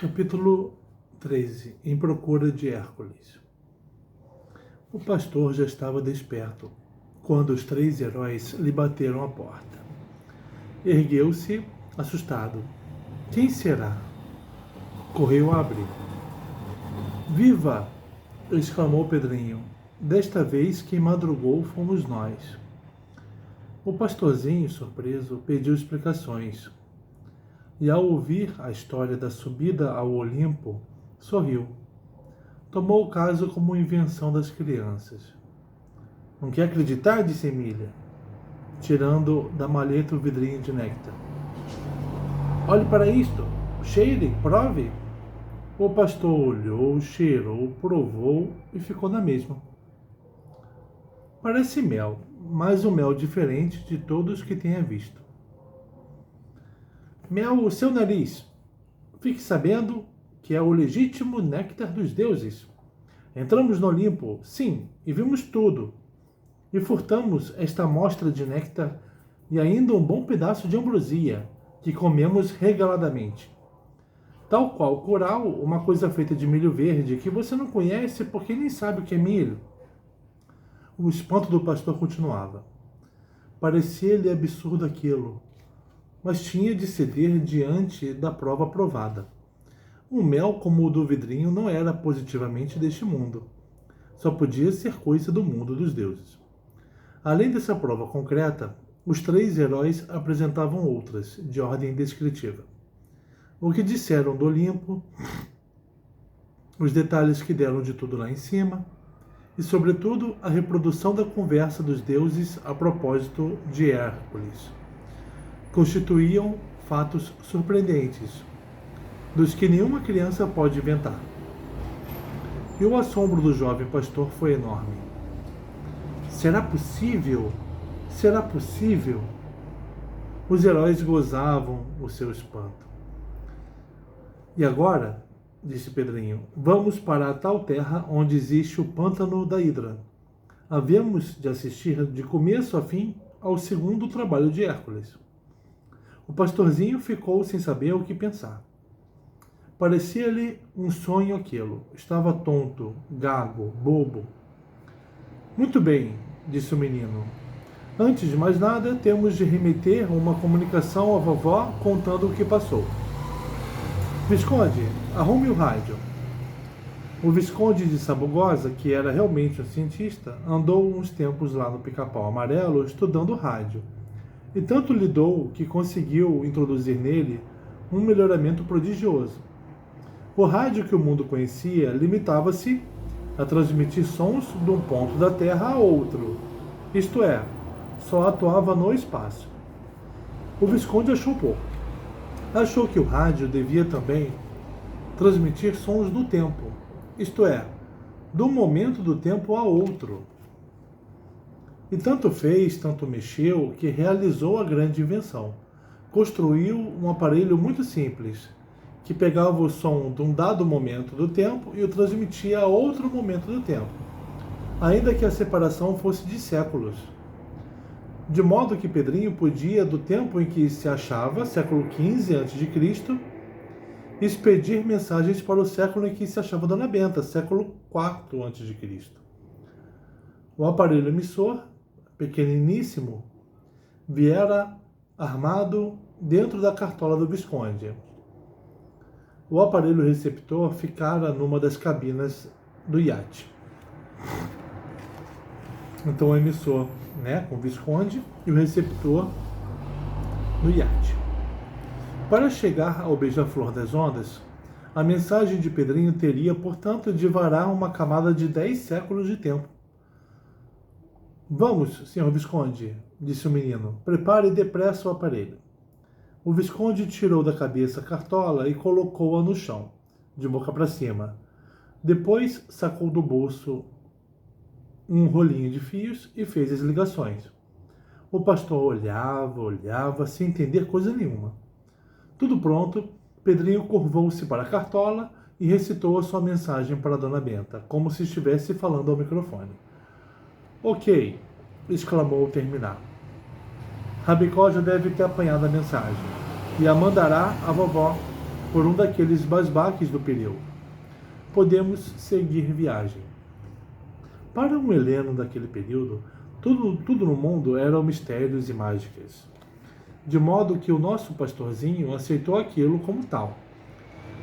Capítulo 13. Em procura de Hércules. O pastor já estava desperto, quando os 3 heróis lhe bateram à porta. Ergueu-se, assustado. Quem será? Correu a abrir. Viva! Exclamou Pedrinho. Desta vez quem madrugou fomos nós. O pastorzinho, surpreso, pediu explicações. E ao ouvir a história da subida ao Olimpo, sorriu. Tomou o caso como invenção das crianças. Não quer acreditar? Disse Emília, tirando da maleta o vidrinho de néctar. Olhe para isto, cheire, prove. O pastor olhou, cheirou, provou e ficou na mesma. Parece mel, mas um mel diferente de todos que tenha visto. Mel, o seu nariz. Fique sabendo que é o legítimo néctar dos deuses. Entramos no Olimpo, sim, e vimos tudo. E furtamos esta amostra de néctar e ainda um bom pedaço de ambrosia, que comemos regaladamente. Tal qual curau, uma coisa feita de milho verde que você não conhece porque nem sabe o que é milho. O espanto do pastor continuava. Parecia-lhe absurdo aquilo, mas tinha de ceder diante da prova provada. Um mel como o do vidrinho não era positivamente deste mundo. Só podia ser coisa do mundo dos deuses. Além dessa prova concreta, os 3 heróis apresentavam outras, de ordem descritiva. O que disseram do Olimpo, os detalhes que deram de tudo lá em cima, e, sobretudo, a reprodução da conversa dos deuses a propósito de Hércules. Constituíam fatos surpreendentes, dos que nenhuma criança pode inventar. E o assombro do jovem pastor foi enorme. Será possível? Será possível? Os heróis gozavam o seu espanto. E agora, disse Pedrinho, vamos para a tal terra onde existe o pântano da Hidra. Havemos de assistir de começo a fim ao segundo trabalho de Hércules. O pastorzinho ficou sem saber o que pensar. Parecia-lhe um sonho aquilo. Estava tonto, gago, bobo. Muito bem, disse o menino. Antes de mais nada, temos de remeter uma comunicação à vovó contando o que passou. Visconde, arrume o rádio. O Visconde de Sabugosa, que era realmente um cientista, andou uns tempos lá no Pica-Pau Amarelo estudando o rádio. E tanto lhe dou que conseguiu introduzir nele um melhoramento prodigioso. O rádio que o mundo conhecia limitava-se a transmitir sons de um ponto da Terra a outro, isto é, só atuava no espaço. O Visconde achou pouco. Achou que o rádio devia também transmitir sons do tempo, isto é, de um momento do tempo a outro. E tanto fez, tanto mexeu, que realizou a grande invenção. Construiu um aparelho muito simples, que pegava o som de um dado momento do tempo e o transmitia a outro momento do tempo, ainda que a separação fosse de séculos. De modo que Pedrinho podia, do tempo em que se achava, século XV a.C., expedir mensagens para o século em que se achava Dona Benta, século IV a.C. O aparelho emissor, pequeniníssimo, viera armado dentro da cartola do Visconde. O aparelho receptor ficara numa das cabinas do iate. Então o emissor, com o Visconde, e o receptor no iate. Para chegar ao beija-flor das ondas, a mensagem de Pedrinho teria, portanto, de varar uma camada de 10 séculos de tempo. Vamos, senhor Visconde, disse o menino, prepare depressa o aparelho. O Visconde tirou da cabeça a cartola e colocou-a no chão, de boca para cima. Depois sacou do bolso um rolinho de fios e fez as ligações. O pastor olhava, sem entender coisa nenhuma. Tudo pronto, Pedrinho curvou-se para a cartola e recitou a sua mensagem para Dona Benta, como se estivesse falando ao microfone. Ok, exclamou ao terminar. Rabicó já deve ter apanhado a mensagem e a mandará à vovó por um daqueles basbaques do período. Podemos seguir viagem. Para um heleno daquele período, tudo no mundo eram mistérios e mágicas. De modo que o nosso pastorzinho aceitou aquilo como tal,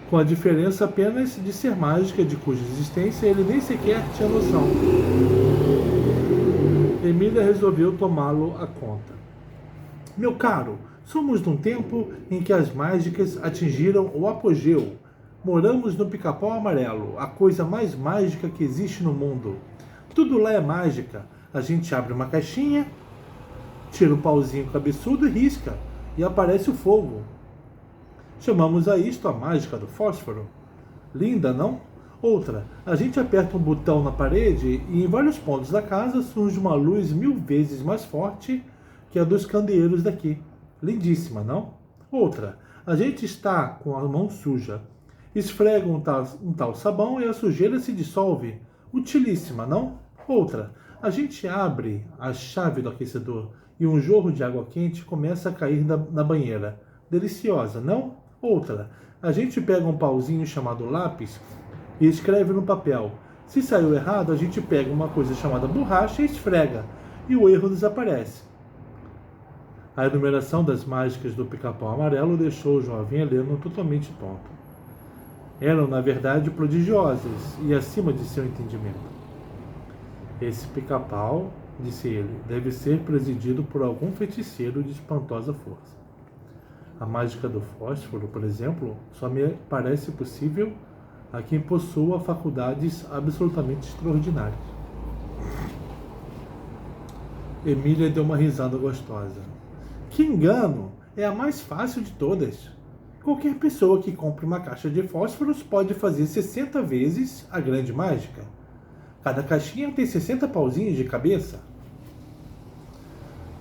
com a diferença apenas de ser mágica de cuja existência ele nem sequer tinha noção. Emília resolveu tomá-lo à conta. Meu caro, somos num tempo em que as mágicas atingiram o apogeu. Moramos no Pica-Pau Amarelo, a coisa mais mágica que existe no mundo. Tudo lá é mágica. A gente abre uma caixinha, tira um pauzinho cabeçudo e risca, e aparece o fogo. Chamamos a isto a mágica do fósforo. Linda, não? Outra, a gente aperta um botão na parede e em vários pontos da casa surge uma luz 1000 vezes mais forte que a dos candeeiros daqui. Lindíssima, não? Outra, a gente está com a mão suja, esfrega um tal sabão e a sujeira se dissolve. Utilíssima, não? Outra, a gente abre a chave do aquecedor e um jorro de água quente começa a cair na banheira. Deliciosa, não? Outra, a gente pega um pauzinho chamado lápis e escreve no papel. Se saiu errado, a gente pega uma coisa chamada borracha e esfrega, e o erro desaparece. A enumeração das mágicas do Pica-Pau Amarelo deixou o jovem heleno totalmente tonto. Eram, na verdade, prodigiosas e acima de seu entendimento. Esse pica-pau, disse ele, deve ser presidido por algum feiticeiro de espantosa força. A mágica do fósforo, por exemplo, só me parece possível a quem possua faculdades absolutamente extraordinárias. Emília deu uma risada gostosa. Que engano! É a mais fácil de todas. Qualquer pessoa que compre uma caixa de fósforos pode fazer 60 vezes a grande mágica. Cada caixinha tem 60 pauzinhos de cabeça.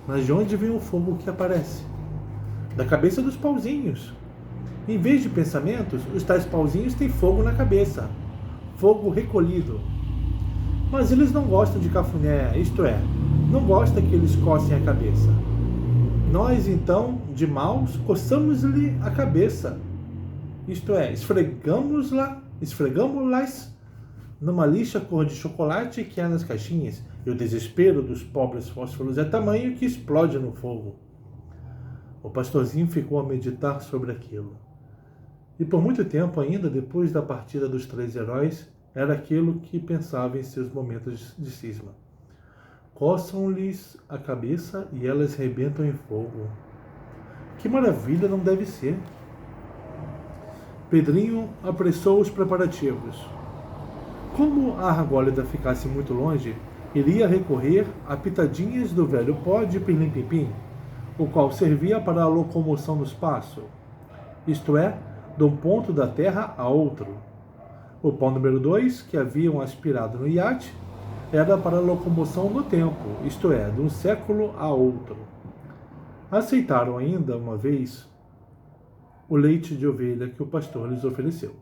Mas de onde vem o fogo que aparece? Da cabeça dos pauzinhos. Em vez de pensamentos, os tais pauzinhos têm fogo na cabeça. Fogo recolhido. Mas eles não gostam de cafuné, isto é, não gostam que eles cocem a cabeça. Nós, então, de maus, coçamos-lhe a cabeça. Isto é, esfregamos-las numa lixa cor de chocolate que há nas caixinhas, e o desespero dos pobres fósforos é tamanho que explode no fogo. O pastorzinho ficou a meditar sobre aquilo. E por muito tempo ainda, depois da partida dos 3 heróis, era aquilo que pensava em seus momentos de cisma. Coçam-lhes a cabeça e elas rebentam em fogo. Que maravilha não deve ser! Pedrinho apressou os preparativos. Como a argólida ficasse muito longe, iria recorrer a pitadinhas do velho pó de pirlim-pim-pim, o qual servia para a locomoção no espaço, isto é, de um ponto da Terra a outro. O pó número 2, que haviam aspirado no iate, era para a locomoção no tempo, isto é, de um século a outro. Aceitaram ainda uma vez o leite de ovelha que o pastor lhes ofereceu,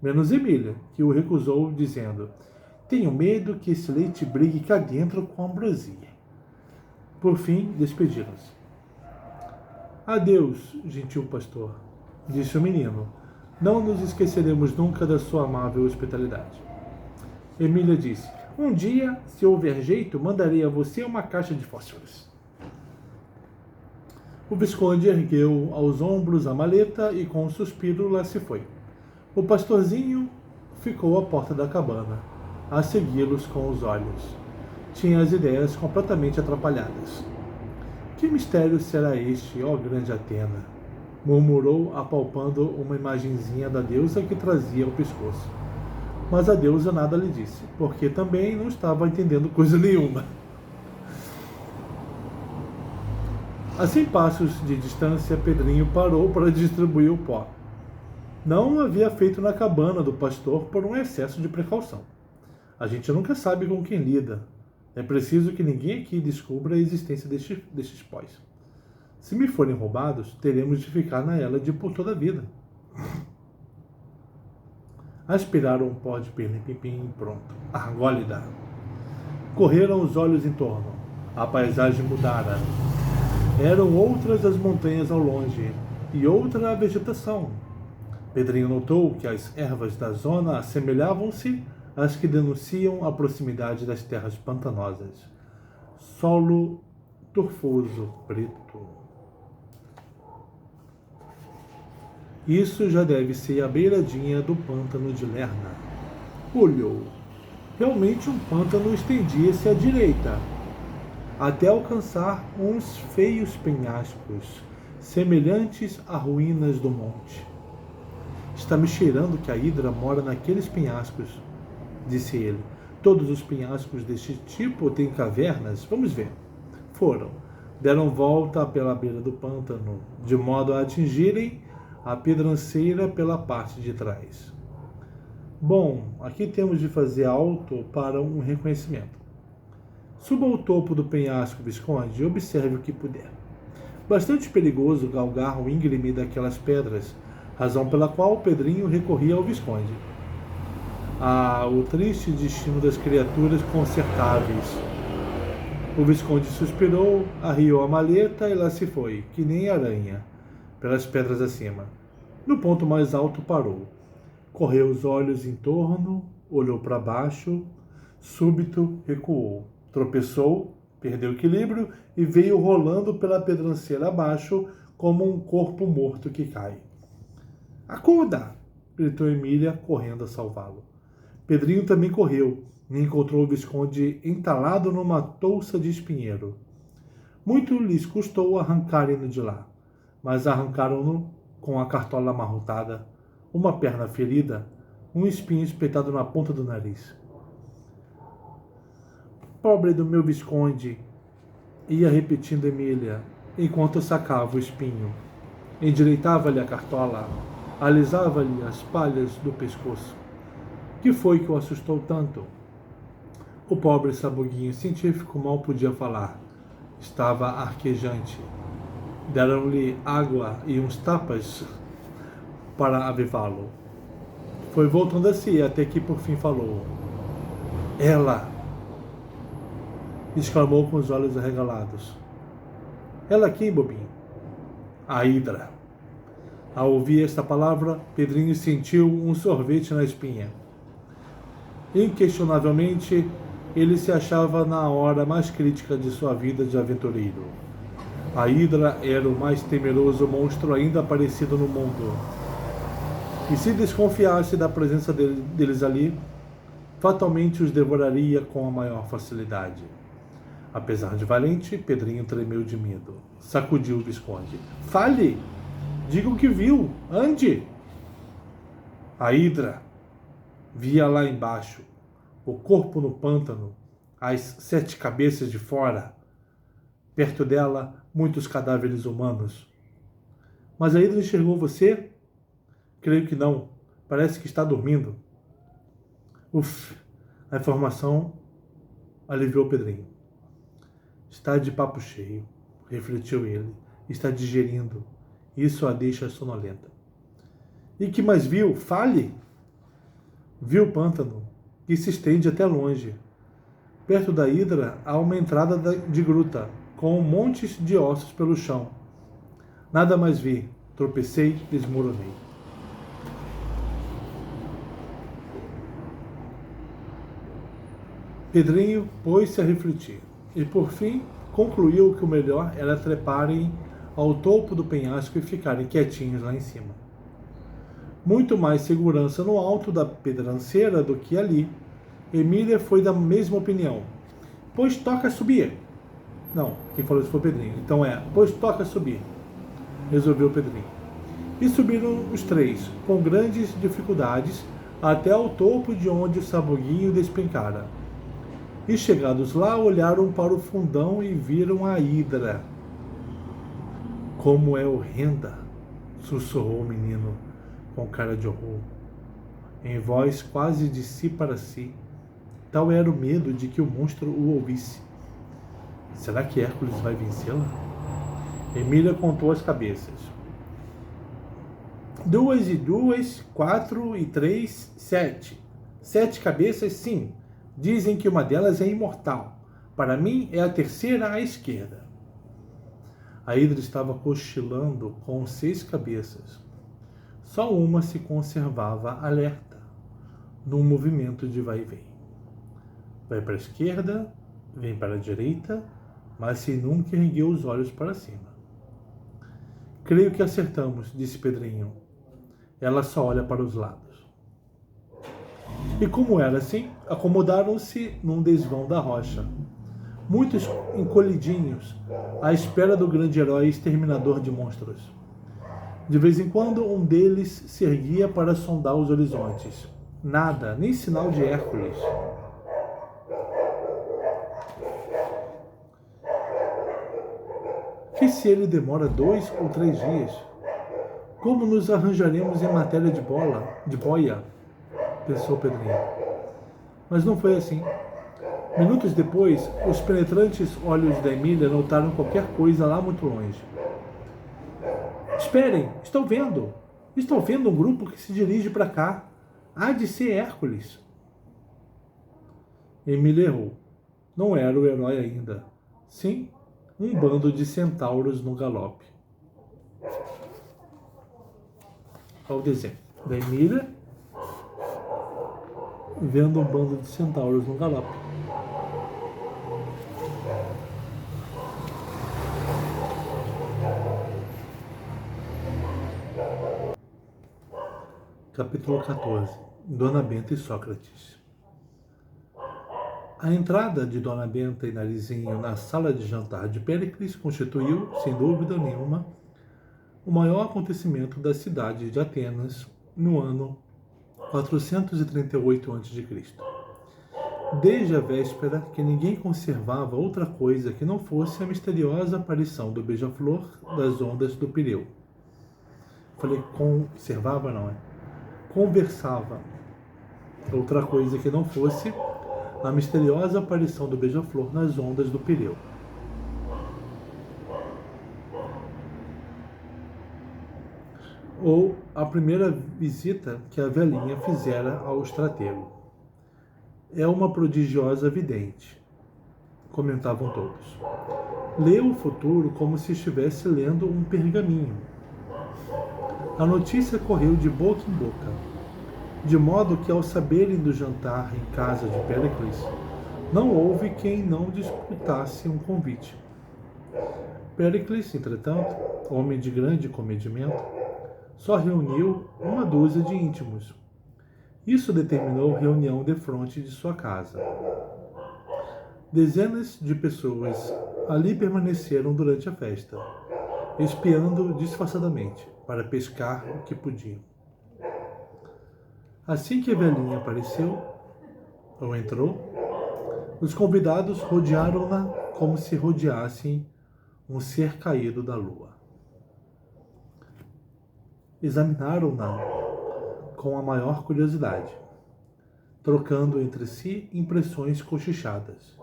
menos Emília, que o recusou, dizendo: tenho medo que esse leite brigue cá dentro com a ambrosia. Por fim, despediram-se. Adeus, gentil pastor, disse o menino. Não nos esqueceremos nunca da sua amável hospitalidade. Emília disse: um dia, se houver jeito, mandarei a você uma caixa de fósforos. O Visconde ergueu aos ombros a maleta e com um suspiro lá se foi. O pastorzinho ficou à porta da cabana, a segui-los com os olhos. Tinha as ideias completamente atrapalhadas. Que mistério será este, ó grande Atena? Murmurou, apalpando uma imagenzinha da deusa que trazia ao pescoço. Mas a deusa nada lhe disse, porque também não estava entendendo coisa nenhuma. A 100 passos de distância, Pedrinho parou para distribuir o pó. Não o havia feito na cabana do pastor por um excesso de precaução. A gente nunca sabe com quem lida. É preciso que ninguém aqui descubra a existência destes pós. Se me forem roubados, teremos de ficar na Hélade por toda a vida. Aspiraram um pó de pirlim-pim-pim pronto. Argólida. Correram os olhos em torno. A paisagem mudara. Eram outras as montanhas ao longe, e outra a vegetação. Pedrinho notou que as ervas da zona assemelhavam-se às que denunciam a proximidade das terras pantanosas. Solo turfoso preto. Isso já deve ser a beiradinha do pântano de Lerna. Olhou. Realmente um pântano estendia-se à direita, até alcançar uns feios penhascos, semelhantes a ruínas do monte. Está me cheirando que a hidra mora naqueles penhascos, disse ele. Todos os penhascos deste tipo têm cavernas? Vamos ver. Foram. Deram volta pela beira do pântano, de modo a atingirem a pedranceira pela parte de trás. Bom, aqui temos de fazer alto para um reconhecimento. Suba ao topo do penhasco, Visconde, e observe o que puder. Bastante perigoso galgar o íngreme daquelas pedras, razão pela qual Pedrinho recorria ao Visconde. Ah, o triste destino das criaturas consertáveis. O Visconde suspirou, arriou a maleta e lá se foi, que nem aranha, pelas pedras acima. No ponto mais alto parou. Correu os olhos em torno, olhou para baixo, súbito recuou. Tropeçou, perdeu o equilíbrio e veio rolando pela pedranceira abaixo como um corpo morto que cai. Acorda! Gritou Emília, correndo a salvá-lo. Pedrinho também correu e encontrou o Visconde entalado numa touça de espinheiro. Muito lhes custou arrancarem-no de lá, mas arrancaram-no com a cartola amarrotada, uma perna ferida, um espinho espetado na ponta do nariz. Pobre do meu Visconde, ia repetindo Emília, enquanto sacava o espinho. Endireitava-lhe a cartola, alisava-lhe as palhas do pescoço. Que foi que o assustou tanto? O pobre sabuguinho científico mal podia falar. Estava arquejante. Deram-lhe água e uns tapas para avivá-lo. Foi voltando a si até que por fim falou. Ela! Exclamou com os olhos arregalados. Ela quem, bobinho? A hidra. Ao ouvir esta palavra, Pedrinho sentiu um sorvete na espinha. Inquestionavelmente, ele se achava na hora mais crítica de sua vida de aventureiro. A hidra era o mais temeroso monstro ainda aparecido no mundo. E se desconfiasse da presença deles ali, fatalmente os devoraria com a maior facilidade. Apesar de valente, Pedrinho tremeu de medo. Sacudiu o Visconde. Fale! Diga o que viu! Ande! A hidra via lá embaixo, o corpo no pântano, as 7 cabeças de fora. Perto dela, muitos cadáveres humanos. Mas a hidra enxergou você? Creio que não. Parece que está dormindo. Uf! A informação aliviou Pedrinho. Está de papo cheio, refletiu ele. Está digerindo. Isso a deixa sonolenta. E que mais viu? Fale! Viu o pântano, que se estende até longe. Perto da hidra há uma entrada de gruta, com montes de ossos pelo chão. Nada mais vi. Tropecei, desmoronei. Pedrinho pôs-se a refletir. E, por fim, concluiu que o melhor era treparem ao topo do penhasco e ficarem quietinhos lá em cima. Muito mais segurança no alto da pedranceira do que ali. Emília foi da mesma opinião. Pois toca subir. Não, quem falou isso foi o Pedrinho. Então pois toca subir. Resolveu Pedrinho. E subiram os 3, com grandes dificuldades, até ao topo de onde o sabuguinho despencara. E chegados lá, olharam para o fundão e viram a hidra. Como é horrenda, sussurrou o menino, com cara de horror, em voz quase de si para si. Tal era o medo de que o monstro o ouvisse. Será que Hércules vai vencê-la? Emília contou as cabeças. 2 e 2, 4 e 3, 7. 7 cabeças, sim. Dizem que uma delas é imortal. Para mim, é a terceira à esquerda. A hidra estava cochilando com 6 cabeças. Só uma se conservava alerta, num movimento de vai e vem. Vai para a esquerda, vem para a direita, mas sem nunca erguer os olhos para cima. Creio que acertamos, disse Pedrinho. Ela só olha para os lados. E como era assim, acomodaram-se num desvão da rocha, muitos encolhidinhos, à espera do grande herói exterminador de monstros. De vez em quando, um deles se erguia para sondar os horizontes. Nada, nem sinal de Hércules. Que se ele demora 2 ou 3 dias? Como nos arranjaremos em matéria de boia? Pensou Pedrinho. Mas não foi assim. Minutos depois, os penetrantes olhos da Emília notaram qualquer coisa lá muito longe. Esperem, estou vendo! Estou vendo um grupo que se dirige para cá. Há de ser Hércules. Emília errou. Não era o herói ainda. Sim, um bando de centauros no galope. Olha o desenho da Emília vendo um bando de centauros no galope. Capítulo 14. Dona Benta e Sócrates. A entrada de Dona Benta e Narizinho na sala de jantar de Péricles constituiu, sem dúvida nenhuma, o maior acontecimento da cidade de Atenas no ano 438 a.C. Desde a véspera que ninguém conservava outra coisa que não fosse a misteriosa aparição do beija-flor das ondas do Pireu. Falei conservava, não é? Conversava. Outra coisa que não fosse a misteriosa aparição do beija-flor nas ondas do Pireu. Ou a primeira visita que a velhinha fizera ao estratego. É uma prodigiosa vidente, comentavam todos. Lê o futuro como se estivesse lendo um pergaminho. A notícia correu de boca em boca, de modo que, ao saberem do jantar em casa de Péricles, não houve quem não disputasse um convite. Péricles, entretanto, homem de grande comedimento, só reuniu uma dúzia de íntimos. Isso determinou reunião defronte de sua casa. Dezenas de pessoas ali permaneceram durante a festa, espiando disfarçadamente para pescar o que podiam. Assim que a velhinha apareceu, ou entrou, os convidados rodearam-na como se rodeassem um ser caído da lua. Examinaram-na com a maior curiosidade, trocando entre si impressões cochichadas,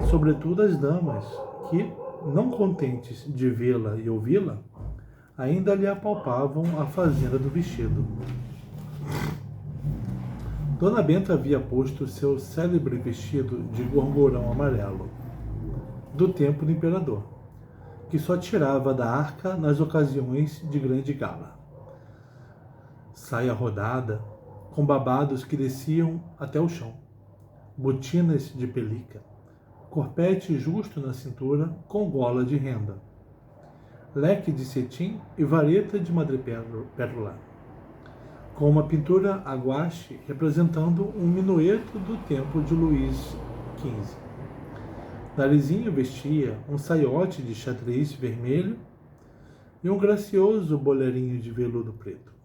sobretudo as damas, que, não contentes de vê-la e ouvi-la, ainda lhe apalpavam a fazenda do vestido. Dona Benta havia posto seu célebre vestido de gorgorão amarelo, do tempo do imperador, que só tirava da arca nas ocasiões de grande gala. Saia rodada, com babados que desciam até o chão, botinas de pelica, corpete justo na cintura com gola de renda, leque de cetim e vareta de madrepérola, com uma pintura a guache representando um minueto do tempo de Luís XV. Narizinho vestia um saiote de xadrez vermelho e um gracioso bolerinho de veludo preto.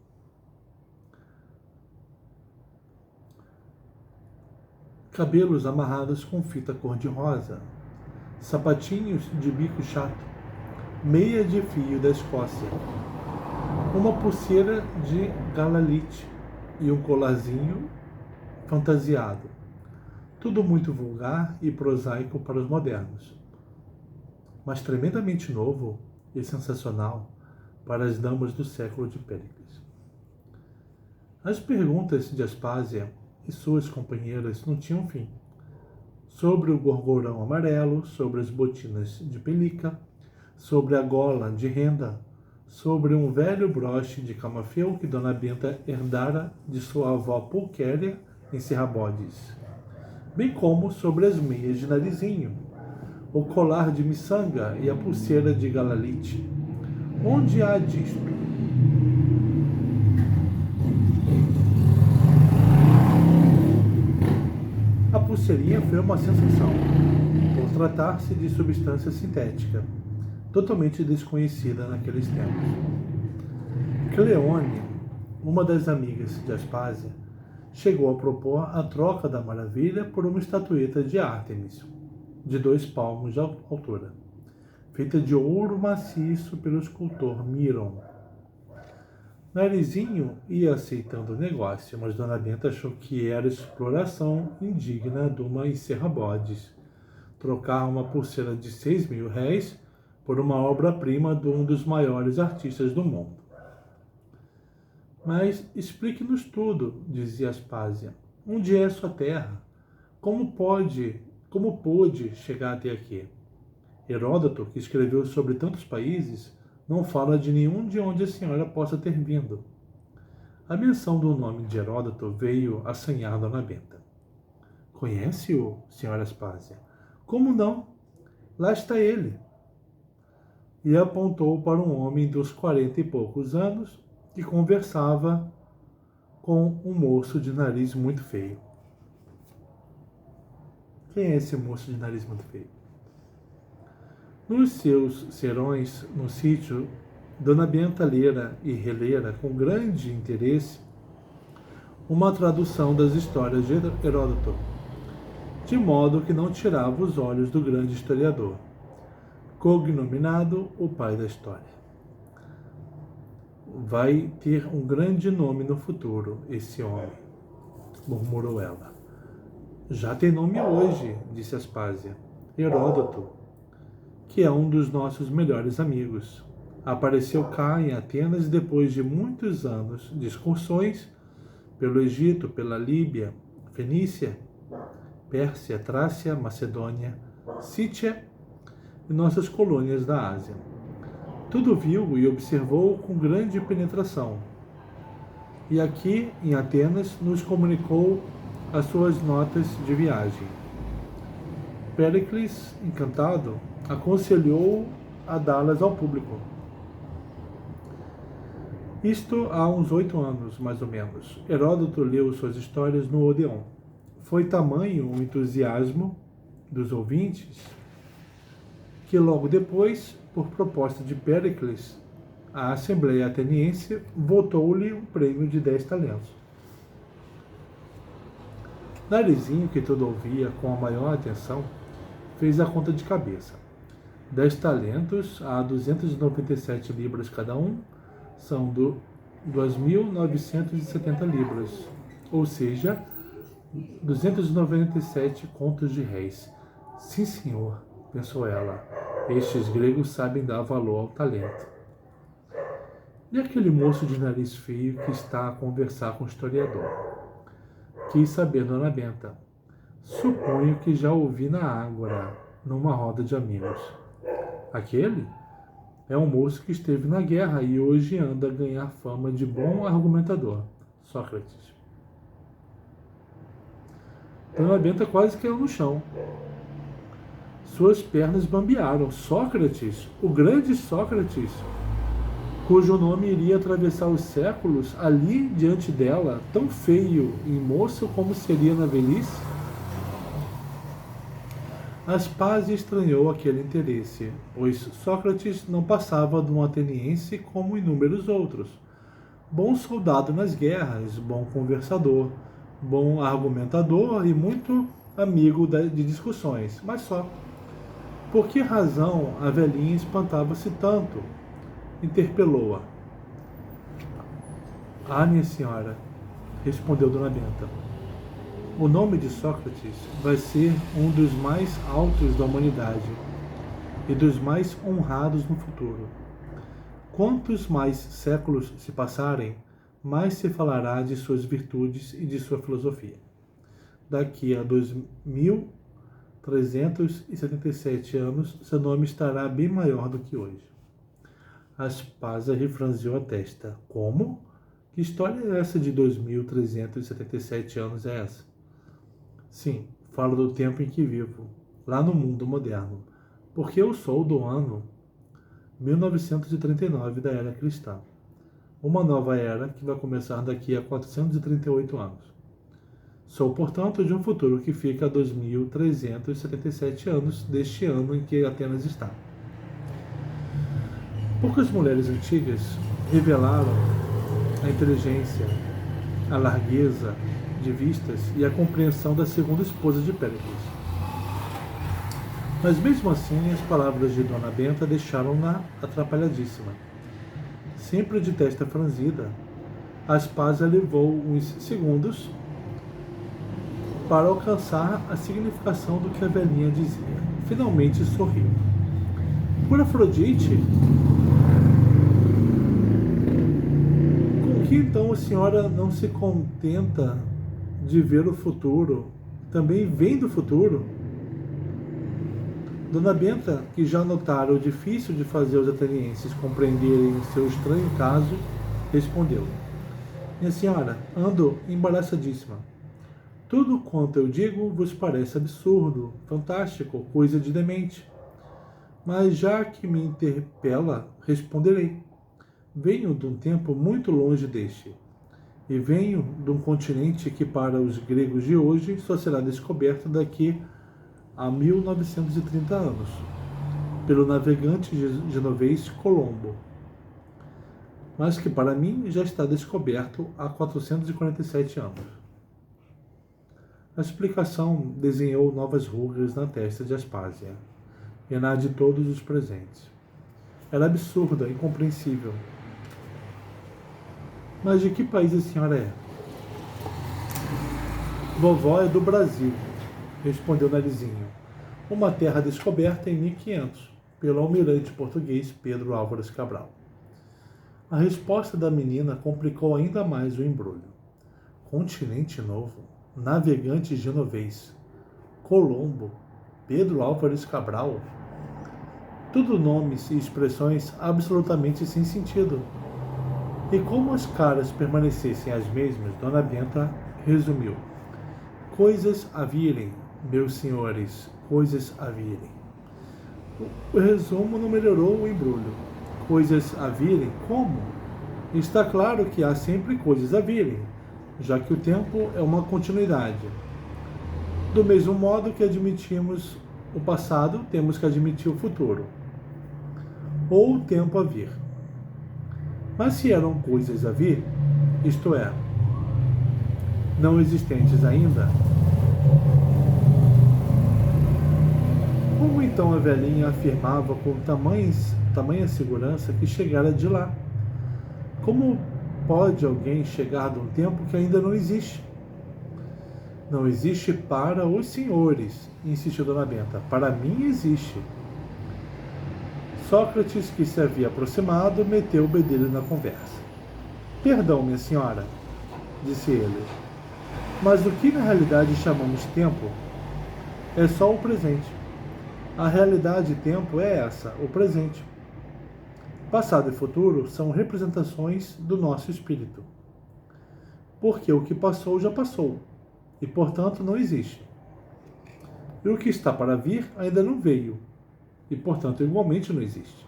Cabelos amarrados com fita cor-de-rosa, sapatinhos de bico chato, meia de fio da Escócia, uma pulseira de galalite e um colarzinho fantasiado. Tudo muito vulgar e prosaico para os modernos, mas tremendamente novo e sensacional para as damas do século de Péricles. As perguntas de Aspásia e suas companheiras não tinham fim. Sobre o gorgorão amarelo, sobre as botinas de pelica, sobre a gola de renda, sobre um velho broche de camafeu que Dona Benta herdara de sua avó Pulquéria em Serrabodes, bem como sobre as meias de narizinho, o colar de miçanga e a pulseira de galalite. Onde há disto? A pulseirinha foi uma sensação, por tratar-se de substância sintética, totalmente desconhecida naqueles tempos. Cleone, uma das amigas de Aspásia, chegou a propor a troca da maravilha por uma estatueta de Ártemis, de 2 palmos de altura, feita de ouro maciço pelo escultor Miron. Narizinho ia aceitando o negócio, mas Dona Benta achou que era exploração indigna de uma encerra-bodes trocar uma pulseira de 6.000 réis por uma obra-prima de um dos maiores artistas do mundo. Mas explique-nos tudo, dizia Aspásia. Onde é sua terra? Como pôde chegar até aqui? Heródoto, que escreveu sobre tantos países, não fala de nenhum de onde a senhora possa ter vindo. A menção do nome de Heródoto veio assanhar Dona Benta. Conhece-o, senhora Aspásia? Como não? Lá está ele. E apontou para um homem dos 40 e poucos anos que conversava com um moço de nariz muito feio. Quem é esse moço de nariz muito feio? Nos seus serões no sítio, Dona Benta lera e relera com grande interesse uma tradução das histórias de Heródoto, de modo que não tirava os olhos do grande historiador, cognominado o pai da história. Vai ter um grande nome no futuro, esse homem, murmurou ela. Já tem nome hoje, disse Aspásia. Heródoto, que é um dos nossos melhores amigos. Apareceu cá em Atenas depois de muitos anos de excursões pelo Egito, pela Líbia, Fenícia, Pérsia, Trácia, Macedônia, Sítia e nossas colônias da Ásia. Tudo viu e observou com grande penetração. E aqui, em Atenas, nos comunicou as suas notas de viagem. Péricles, encantado, aconselhou a dá-las ao público. Isto há uns 8 anos, mais ou menos. Heródoto leu suas histórias no Odeon. Foi tamanho o entusiasmo dos ouvintes que logo depois, por proposta de Péricles, a Assembleia Ateniense votou-lhe um prêmio de 10 talentos. Narizinho, que tudo ouvia com a maior atenção, fez a conta de cabeça. 10 talentos a 297 libras cada um são 2.970 libras, ou seja, 297 contos de réis. Sim, senhor, pensou ela, estes gregos sabem dar valor ao talento. E aquele moço de nariz feio que está a conversar com o historiador? Quis saber Dona Benta. Suponho que já ouvi na Ágora, numa roda de amigos. Aquele é um moço que esteve na guerra e hoje anda a ganhar fama de bom argumentador. Sócrates. Dona Benta quase caiu no chão. Suas pernas bambearam. Sócrates, o grande Sócrates, cujo nome iria atravessar os séculos, ali diante dela, tão feio e moço como seria na velhice? Aspásia estranhou aquele interesse, pois Sócrates não passava de um ateniense como inúmeros outros. Bom soldado nas guerras, bom conversador, bom argumentador e muito amigo de discussões, mas só. Por que razão a velhinha espantava-se tanto? Interpelou-a. Ah, minha senhora, respondeu Dona Benta. O nome de Sócrates vai ser um dos mais altos da humanidade e dos mais honrados no futuro. Quantos mais séculos se passarem, mais se falará de suas virtudes e de sua filosofia. Daqui a 2.377 anos, seu nome estará bem maior do que hoje. Aspasa refranziu a testa. Como? Que história é essa de 2377 anos é essa? Sim, falo do tempo em que vivo, lá no mundo moderno, porque eu sou do ano 1939 da Era Cristã. Uma nova era que vai começar daqui a 438 anos. Sou, portanto, de um futuro que fica a 2377 anos deste ano em que Atenas está. Poucas mulheres antigas revelaram a inteligência, a largueza de vistas e a compreensão da segunda esposa de Péricles. Mas mesmo assim, as palavras de Dona Benta deixaram-na atrapalhadíssima. Sempre de testa franzida, Aspásia levou uns segundos para alcançar a significação do que a velhinha dizia. Finalmente sorriu. Por Afrodite, com que então a senhora não se contenta de ver o futuro, também vem do futuro? Dona Benta, que já notara o difícil de fazer os atenienses compreenderem o seu estranho caso, respondeu: Minha senhora, ando embaraçadíssima. Tudo quanto eu digo vos parece absurdo, fantástico, coisa de demente. Mas já que me interpela, responderei. Venho de um tempo muito longe deste, e venho de um continente que para os gregos de hoje só será descoberto daqui a 1930 anos, pelo navegante genovês Colombo, mas que para mim já está descoberto há 447 anos. A explicação desenhou novas rugas na testa de Aspásia e na de todos os presentes. Era absurda, incompreensível. Mas de que país a senhora é? Vovó é do Brasil, respondeu Narizinho, uma terra descoberta em 1500 pelo almirante português Pedro Álvares Cabral. A resposta da menina complicou ainda mais o embrulho. Continente novo, navegante genovês, Colombo, Pedro Álvares Cabral. Tudo nomes e expressões absolutamente sem sentido. E como as caras permanecessem as mesmas, Dona Benta resumiu: coisas a virem, meus senhores, coisas a virem. O resumo não melhorou o embrulho. Coisas a virem? Como? Está claro que há sempre coisas a virem, já que o tempo é uma continuidade. Do mesmo modo que admitimos o passado, temos que admitir o futuro, ou o tempo a vir. Mas se eram coisas a vir, isto é, não existentes ainda, como então a velhinha afirmava com tamanha segurança que chegara de lá? Como pode alguém chegar de um tempo que ainda não existe? Não existe para os senhores, insistiu Dona Benta. Para mim existe. Sócrates, que se havia aproximado, meteu o bedelho na conversa. Perdão, minha senhora, disse ele, mas o que na realidade chamamos tempo é só o presente. A realidade tempo é essa, o presente. Passado e futuro são representações do nosso espírito. Porque o que passou já passou, e portanto não existe. E o que está para vir ainda não veio, e portanto igualmente não existe.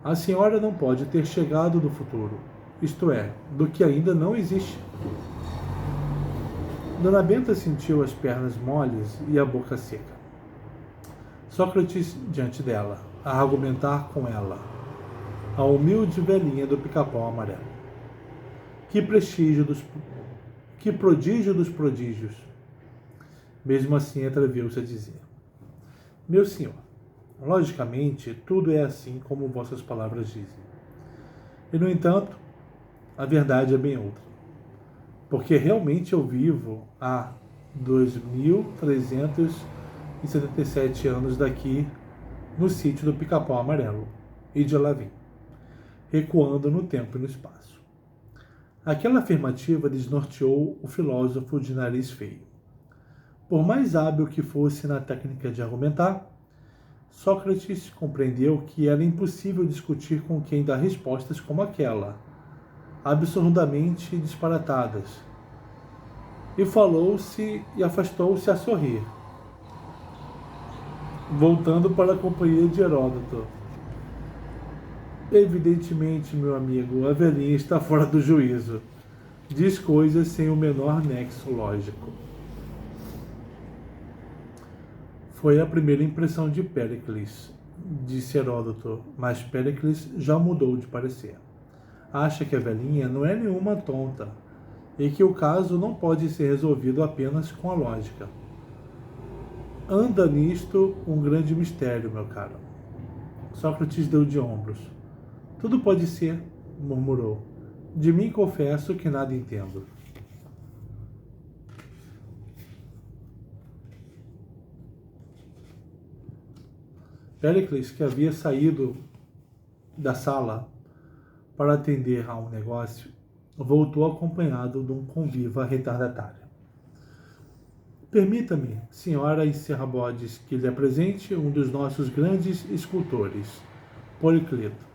A senhora não pode ter chegado do futuro, isto é, do que ainda não existe. Dona Benta sentiu as pernas moles e a boca seca. Sócrates diante dela, a argumentar com ela, a humilde velhinha do pica-pau amarelo. Que prodígio dos prodígios! Mesmo assim atreviu-se a dizer: Meu senhor, logicamente tudo é assim como vossas palavras dizem. E no entanto, a verdade é bem outra. Porque realmente eu vivo há 2377 anos daqui, no sítio do pica-pau amarelo, e de lá vim, recuando no tempo e no espaço. Aquela afirmativa desnorteou o filósofo de nariz feio. Por mais hábil que fosse na técnica de argumentar, Sócrates compreendeu que era impossível discutir com quem dá respostas como aquela, absurdamente disparatadas, e falou-se e afastou-se a sorrir, voltando para a companhia de Heródoto. Evidentemente, meu amigo, a velhinha está fora do juízo. Diz coisas sem o menor nexo lógico. Foi a primeira impressão de Péricles, disse Heródoto, mas Péricles já mudou de parecer. Acha que a velhinha não é nenhuma tonta e que o caso não pode ser resolvido apenas com a lógica. Anda nisto um grande mistério, meu caro. Sócrates deu de ombros. Tudo pode ser, murmurou. De mim confesso que nada entendo. Péricles, que havia saído da sala para atender a um negócio, voltou acompanhado de um conviva retardatário. Permita-me, senhora Encerrabodes, que lhe apresente um dos nossos grandes escultores, Policleto.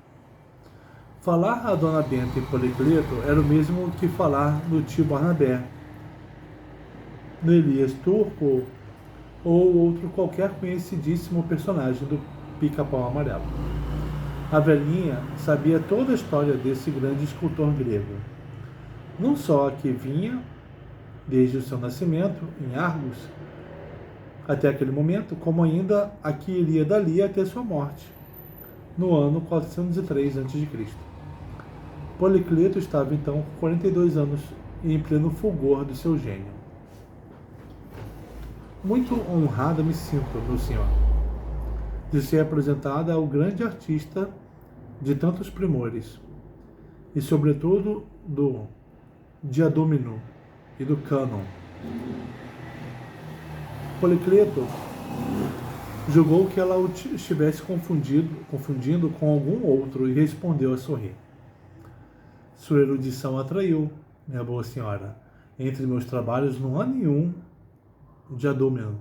Falar a Dona Benta em Policleto era o mesmo que falar no tio Barnabé, no Elias Turco ou outro qualquer conhecidíssimo personagem do Pica-Pau Amarelo. A velhinha sabia toda a história desse grande escultor grego. Não só a que vinha, desde o seu nascimento, em Argos, até aquele momento, como ainda a que iria dali até sua morte, no ano 403 a.C. Policleto estava então com 42 anos e em pleno fulgor do seu gênio. Muito honrada me sinto, meu senhor, de ser apresentada ao grande artista de tantos primores, e sobretudo do Diadomino e do Cânon. Policleto julgou que ela o estivesse confundindo com algum outro e respondeu a sorrir. Sua erudição atraiu, minha boa senhora. Entre meus trabalhos não há nenhum Diadomino.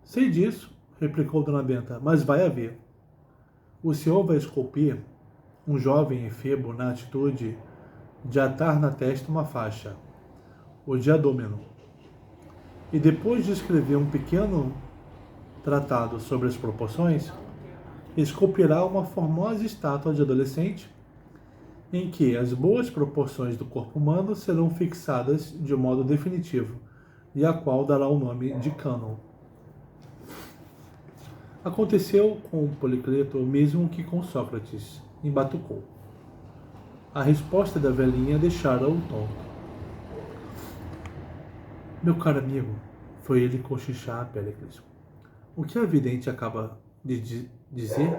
Sei disso, replicou Dona Benta, mas vai haver. O senhor vai esculpir um jovem efebo na atitude de atar na testa uma faixa, o Diadomino, e depois de escrever um pequeno tratado sobre as proporções, esculpirá uma formosa estátua de adolescente em que as boas proporções do corpo humano serão fixadas de modo definitivo e a qual dará o nome de cânon. Aconteceu com Policleto o mesmo que com Sócrates, embatucou. A resposta da velhinha deixara-o tonto. Meu caro amigo, foi ele cochichar a Péricles. O que a vidente acaba de dizer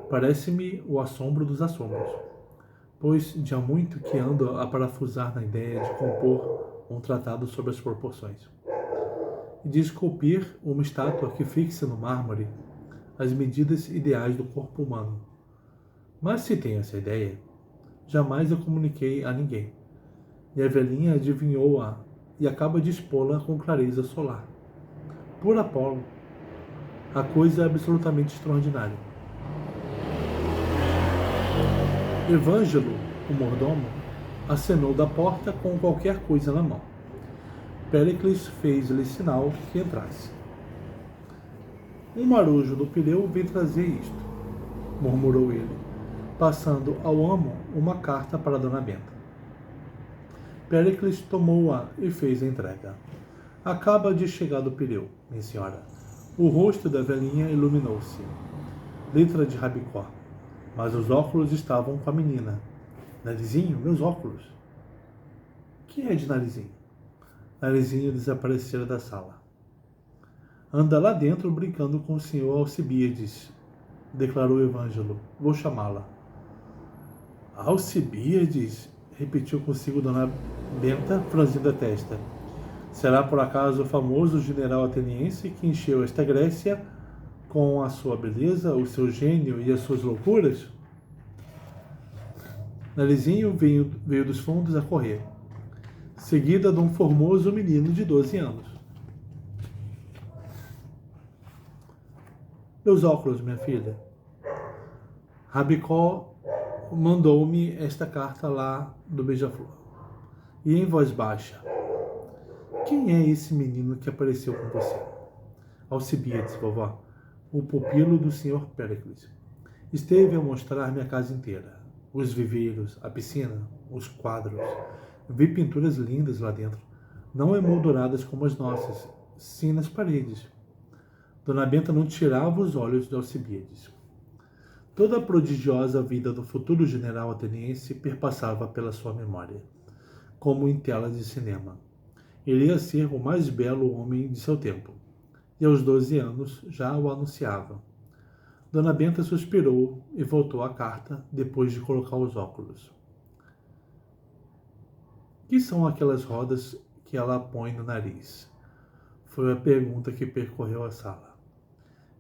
parece-me o assombro dos assombros, pois de há muito que ando a parafusar na ideia de compor um tratado sobre as proporções e de esculpir uma estátua que fixe no mármore as medidas ideais do corpo humano. Mas se tenho essa ideia, jamais a comuniquei a ninguém, e a velhinha adivinhou-a e acaba de expô-la com clareza solar. Por Apolo, a coisa é absolutamente extraordinária. Evângelo, o mordomo, acenou da porta com qualquer coisa na mão. Péricles fez-lhe sinal que entrasse. Um marujo do Pireu vem trazer isto, murmurou ele, passando ao amo uma carta para Dona Benta. Péricles tomou-a e fez a entrega. Acaba de chegar do Pireu, minha senhora. O rosto da velhinha iluminou-se. Letra de rabicó. Mas os óculos estavam com a menina. Narizinho, meus óculos. Que é de Narizinho? Narizinho desaparecera da sala. Anda lá dentro brincando com o senhor Alcibíades, declarou Evângelo. Vou chamá-la. Alcibíades? Repetiu consigo Dona Benta, franzindo a testa. Será por acaso o famoso general ateniense que encheu esta Grécia com a sua beleza, o seu gênio e as suas loucuras? Narizinho veio dos fundos a correr, seguida de um formoso menino de 12 anos. Meus óculos, minha filha. Rabicó mandou-me esta carta lá do Beija-Flor. E em voz baixa: quem é esse menino que apareceu com você? Alcibiades, vovó, o pupilo do Sr. Péricles. Esteve a mostrar-me a casa inteira. Os viveiros, a piscina, os quadros. Vi pinturas lindas lá dentro, não emolduradas como as nossas, sim nas paredes. Dona Benta não tirava os olhos de Alcibiades. Toda a prodigiosa vida do futuro general ateniense perpassava pela sua memória, como em tela de cinema. Ele ia ser o mais belo homem de seu tempo, e aos 12 anos já o anunciava. Dona Benta suspirou e voltou à carta depois de colocar os óculos. Que são aquelas rodas que ela põe no nariz? Foi a pergunta que percorreu a sala.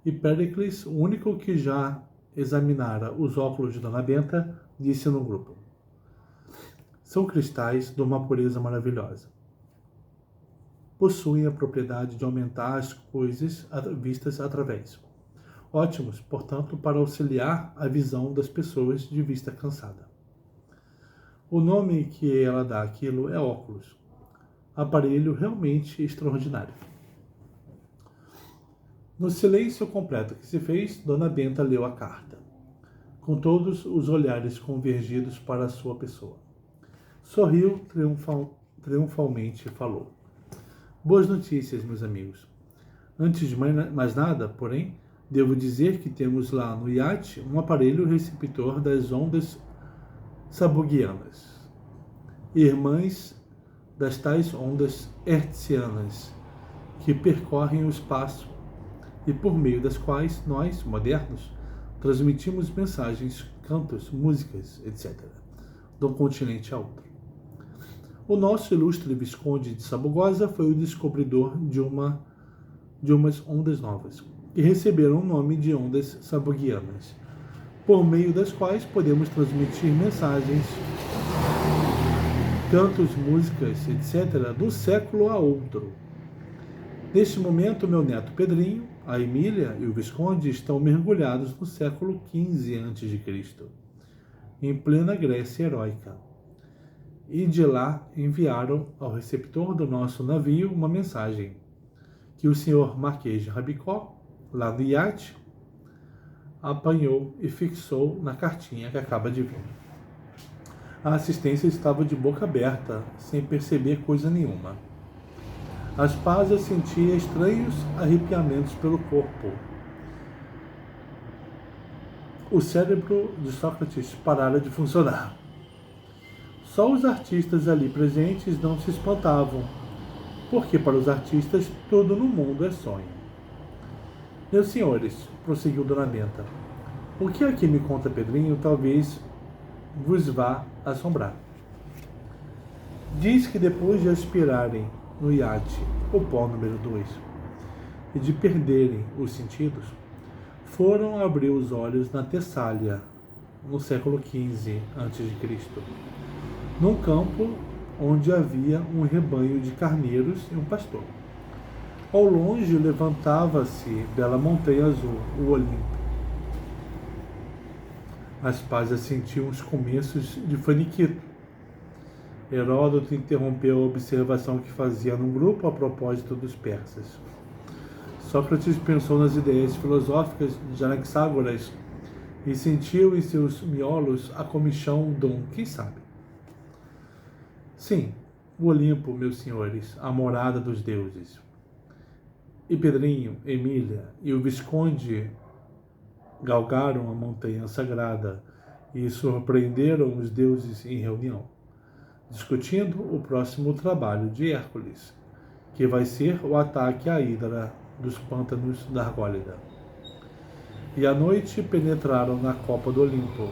E Péricles, o único que já examinara os óculos de Dona Benta, disse no grupo: são cristais de uma pureza maravilhosa. Possuem a propriedade de aumentar as coisas vistas através. Ótimos, portanto, para auxiliar a visão das pessoas de vista cansada. O nome que ela dá àquilo é óculos. Aparelho realmente extraordinário. No silêncio completo que se fez, Dona Benta leu a carta, com todos os olhares convergidos para a sua pessoa. Sorriu triunfalmente e falou: boas notícias, meus amigos. Antes de mais nada, porém, devo dizer que temos lá no iate um aparelho receptor das ondas sabuguianas, irmãs das tais ondas hertzianas, que percorrem o espaço e por meio das quais nós, modernos, transmitimos mensagens, cantos, músicas, etc., de um continente a outro. O nosso ilustre Visconde de Sabugosa foi o descobridor de umas ondas novas, que receberam o nome de ondas sabuguianas, por meio das quais podemos transmitir mensagens, cantos, músicas, etc., de um século a outro. Neste momento, meu neto Pedrinho, a Emília e o Visconde estão mergulhados no século XV a.C., em plena Grécia heróica. E de lá enviaram ao receptor do nosso navio uma mensagem, que o senhor Marquês de Rabicó, lá no iate, apanhou e fixou na cartinha que acaba de vir. A assistência estava de boca aberta, sem perceber coisa nenhuma. Aspasia sentia estranhos arrepiamentos pelo corpo. O cérebro de Sócrates parara de funcionar. Só os artistas ali presentes não se espantavam, porque para os artistas tudo no mundo é sonho. Meus senhores, prosseguiu Dona Benta, o que aqui me conta Pedrinho talvez vos vá assombrar. Diz que depois de aspirarem no iate o pó número 2 e de perderem os sentidos, foram abrir os olhos na Tessália, no século XV a.C., num campo onde havia um rebanho de carneiros e um pastor. Ao longe levantava-se bela montanha azul, o Olimpo. Aspasia sentiu uns começos de faniquito. Heródoto interrompeu a observação que fazia no grupo a propósito dos persas. Sócrates pensou nas ideias filosóficas de Anaxágoras e sentiu em seus miolos a comichão de um quem sabe. Sim, o Olimpo, meus senhores, a morada dos deuses. E Pedrinho, Emília e o Visconde galgaram a montanha sagrada e surpreenderam os deuses em reunião, discutindo o próximo trabalho de Hércules, que vai ser o ataque à Hidra dos pântanos da Argólida. E à noite penetraram na copa do Olimpo,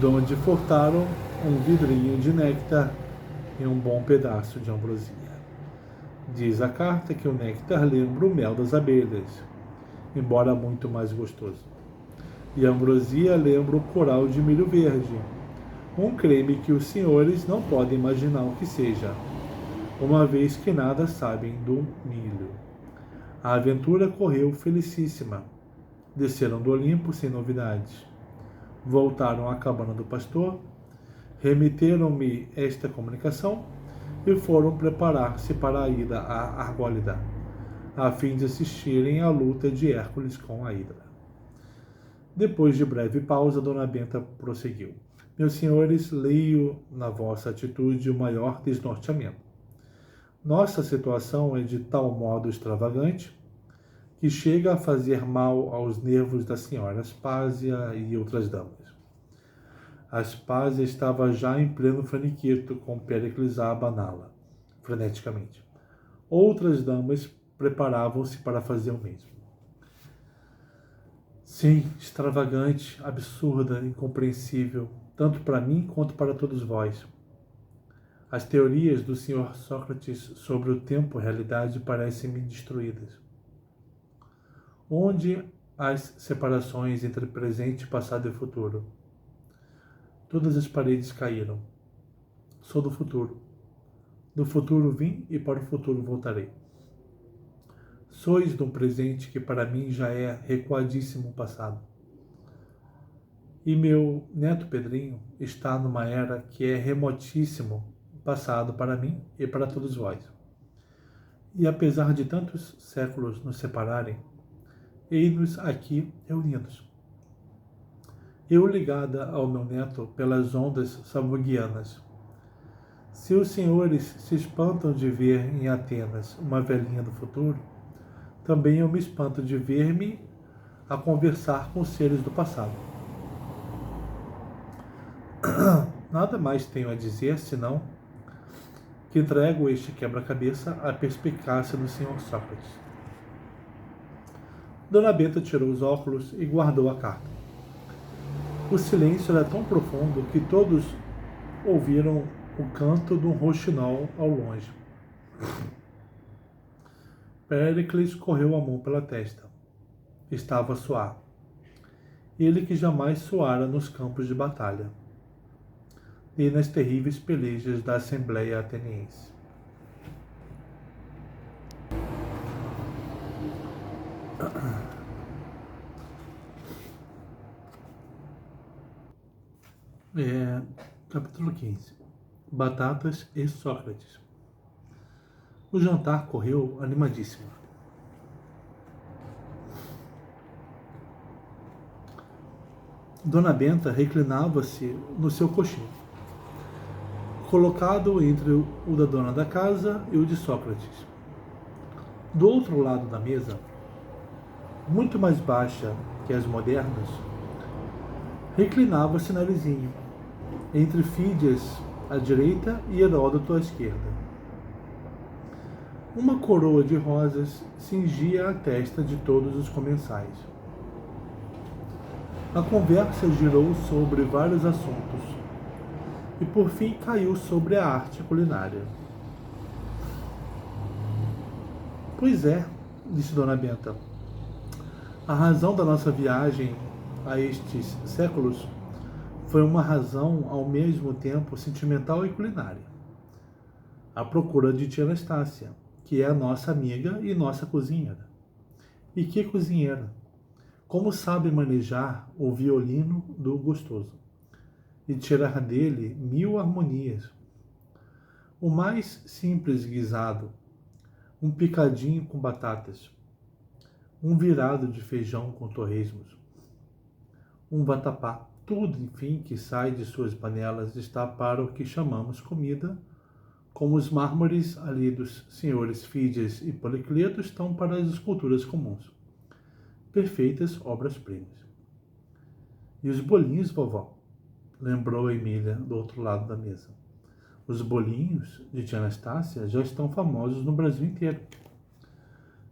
donde furtaram um vidrinho de néctar e um bom pedaço de ambrosia. Diz a carta que o néctar lembra o mel das abelhas, embora muito mais gostoso. E a ambrosia lembra o coral de milho verde, um creme que os senhores não podem imaginar o que seja, uma vez que nada sabem do milho. A aventura correu felicíssima, Desceram do Olimpo sem novidades. Voltaram à cabana do pastor, remeteram-me esta comunicação e foram preparar-se para a ida a Argólida, a fim de assistirem à luta de Hércules com a Hidra. Depois de breve pausa, Dona Benta prosseguiu. Meus senhores, leio na vossa atitude o maior desnorteamento. Nossa situação é de tal modo extravagante que chega a fazer mal aos nervos da senhora Aspásia e outras damas. Aspásia estava já em pleno faniquito com Péricles a abaná-la, freneticamente. Outras damas preparavam-se para fazer o mesmo. Sim, extravagante, absurda, incompreensível, tanto para mim quanto para todos vós. As teorias do Sr. Sócrates sobre o tempo e a realidade parecem-me destruídas. Onde as separações entre presente, passado e futuro? Todas as paredes caíram. Sou do futuro. Do futuro vim e para o futuro voltarei. Sois de um presente que para mim já é recuadíssimo passado. E meu neto Pedrinho está numa era que é remotíssimo passado para mim e para todos vós. E apesar de tantos séculos nos separarem, eis-nos aqui reunidos. Eu ligada ao meu neto pelas ondas samoguianas. Se os senhores se espantam de ver em Atenas uma velhinha do futuro, também eu me espanto de ver-me a conversar com os seres do passado. Nada mais tenho a dizer, senão que entrego este quebra-cabeça à perspicácia do Sr. Sócrates. Dona Benta tirou os óculos e guardou a carta. O silêncio era tão profundo que todos ouviram o canto de um rouxinol ao longe. Péricles correu a mão pela testa. Estava a suar. Ele que jamais suara nos campos de batalha, e nas terríveis pelejas da Assembleia Ateniense. Capítulo 15. Batatas e Sócrates. O jantar correu animadíssimo. Dona Benta reclinava-se no seu coxinho, colocado entre o da dona da casa e o de Sócrates. Do outro lado da mesa, muito mais baixa que as modernas, reclinava-se Narizinho, entre Fídias à direita e Heródoto à esquerda. Uma coroa de rosas cingia a testa de todos os comensais. A conversa girou sobre vários assuntos e por fim caiu sobre a arte culinária. Pois é, disse Dona Benta, a razão da nossa viagem a estes séculos foi uma razão ao mesmo tempo sentimental e culinária. A procura de tia Anastácia, que é a nossa amiga e nossa cozinheira. E que cozinheira! Como sabe manejar o violino do gostoso e tirar dele 1000 harmonias. O mais simples guisado, um picadinho com batatas, um virado de feijão com torresmos, um vatapá, tudo, enfim, que sai de suas panelas está para o que chamamos comida, como os mármores ali dos senhores Fídias e Policleto estão para as esculturas comuns. Perfeitas obras-primas. E os bolinhos, vovó? Lembrou Emília do outro lado da mesa. Os bolinhos de tia Anastácia já estão famosos no Brasil inteiro.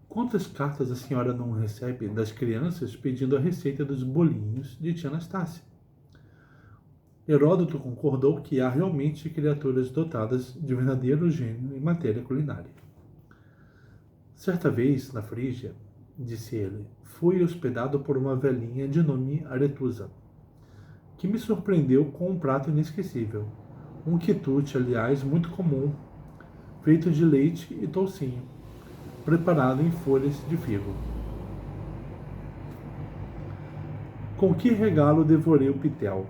Quantas cartas a senhora não recebe das crianças pedindo a receita dos bolinhos de tia Anastácia? Heródoto concordou que há realmente criaturas dotadas de verdadeiro gênio em matéria culinária. Certa vez, na Frígia, disse ele, fui hospedado por uma velhinha de nome Aretusa, que me surpreendeu com um prato inesquecível, um quitute, aliás, muito comum, feito de leite e toucinho, preparado em folhas de figo. Com que regalo devorei o pitel?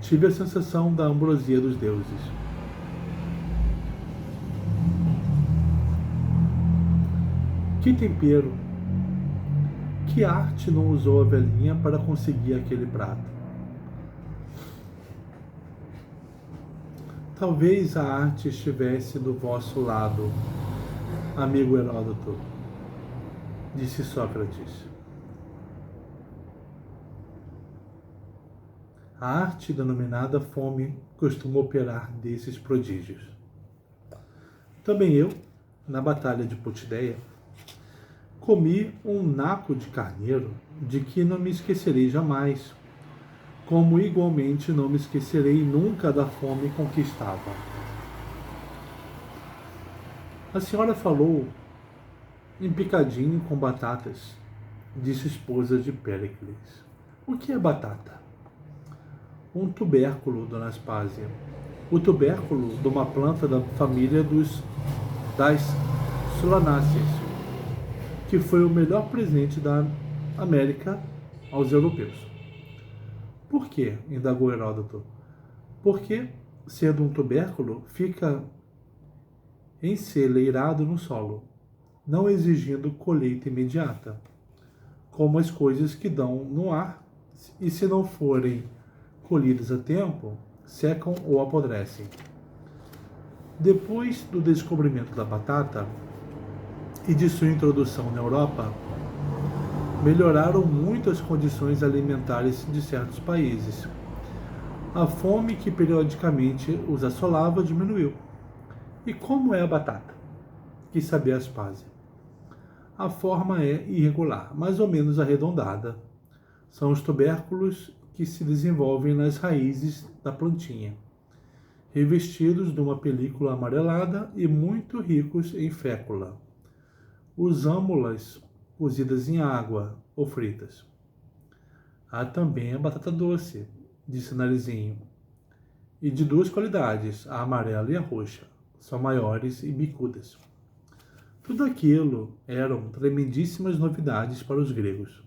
Tive a sensação da ambrosia dos deuses. Que tempero, que arte não usou a velhinha para conseguir aquele prato? Talvez a arte estivesse do vosso lado, amigo Heródoto, disse Sócrates. A arte denominada fome costuma operar desses prodígios. Também eu, na batalha de Potidaia, comi um naco de carneiro de que não me esquecerei jamais, como igualmente não me esquecerei nunca da fome com que estava. A senhora falou em picadinho com batatas, disse a esposa de Péricles. O que é batata? Um tubérculo, dona Aspásia. O tubérculo de uma planta da família das solanáceas, que foi o melhor presente da América aos europeus. Por quê? Indagou Heródoto. Porque, sendo um tubérculo, fica enceleirado no solo, não exigindo colheita imediata, como as coisas que dão no ar, e se não forem colhidas a tempo, secam ou apodrecem. Depois do descobrimento da batata e de sua introdução na Europa, melhoraram muito as condições alimentares de certos países. A fome que periodicamente os assolava diminuiu. E como é a batata? Quis saber Aspásia. A forma é irregular, mais ou menos arredondada. São os tubérculos que se desenvolvem nas raízes da plantinha, revestidos de uma película amarelada e muito ricos em fécula. Usamo-las cozidas em água ou fritas. Há também a batata doce, disse Narizinho, e de duas qualidades, a amarela e a roxa. São maiores e bicudas. Tudo aquilo eram tremendíssimas novidades para os gregos,